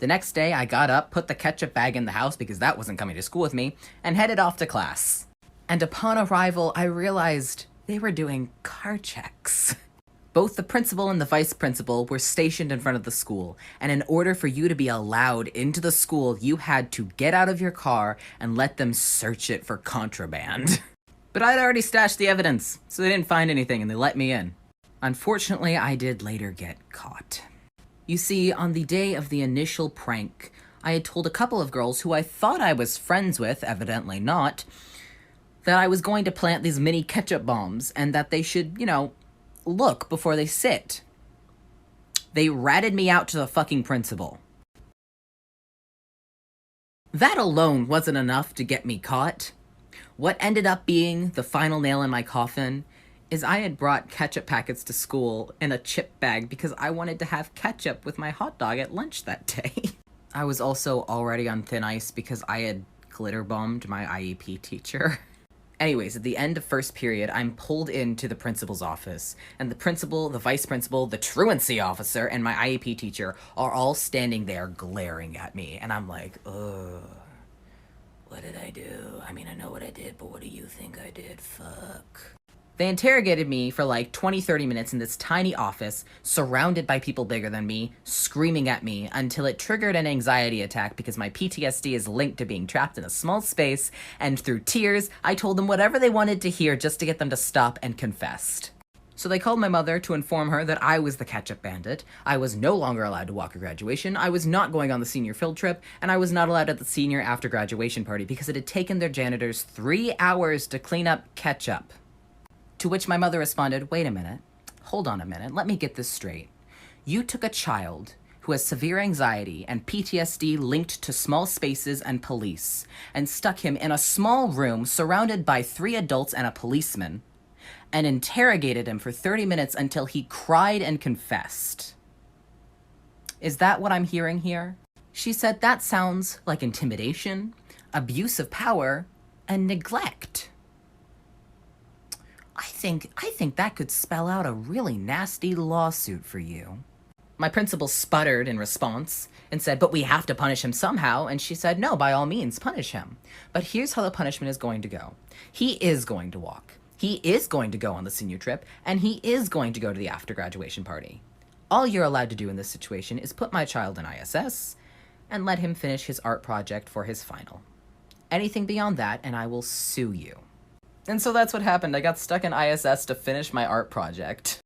The next day, I got up, put the ketchup bag in the house because that wasn't coming to school with me, and headed off to class. And upon arrival, I realized they were doing car checks. Both the principal and the vice principal were stationed in front of the school, and in order for you to be allowed into the school, you had to get out of your car and let them search it for contraband. But I'd already stashed the evidence, so they didn't find anything and they let me in. Unfortunately, I did later get caught. You see, on the day of the initial prank, I had told a couple of girls who I thought I was friends with, evidently not, that I was going to plant these mini ketchup bombs and that they should, look before they sit. They ratted me out to the fucking principal. That alone wasn't enough to get me caught. What ended up being the final nail in my coffin is I had brought ketchup packets to school in a chip bag because I wanted to have ketchup with my hot dog at lunch that day. I was also already on thin ice because I had glitter bombed my IEP teacher. Anyways, at the end of first period, I'm pulled into the principal's office, and the principal, the vice principal, the truancy officer, and my IEP teacher are all standing there glaring at me, and I'm like, ugh, what did I do? I mean, I know what I did, but what do you think I did? Fuck. They interrogated me for like 20-30 minutes in this tiny office, surrounded by people bigger than me, screaming at me, until it triggered an anxiety attack because my PTSD is linked to being trapped in a small space, and through tears, I told them whatever they wanted to hear just to get them to stop, and confessed. So they called my mother to inform her that I was the ketchup bandit, I was no longer allowed to walk at graduation, I was not going on the senior field trip, and I was not allowed at the senior after graduation party because it had taken their janitors 3 hours to clean up ketchup. To which my mother responded, wait a minute, hold on a minute, let me get this straight. You took a child who has severe anxiety and PTSD linked to small spaces and police, and stuck him in a small room surrounded by 3 adults and a policeman, and interrogated him for 30 minutes until he cried and confessed. Is that what I'm hearing here? She said that sounds like intimidation, abuse of power, and neglect. I think that could spell out a really nasty lawsuit for you. My principal sputtered in response and said, but we have to punish him somehow. And she said, no, by all means, punish him. But here's how the punishment is going to go. He is going to walk. He is going to go on the senior trip. And he is going to go to the after graduation party. All you're allowed to do in this situation is put my child in ISS and let him finish his art project for his final. Anything beyond that, and I will sue you. And so that's what happened. I got stuck in ISS to finish my art project.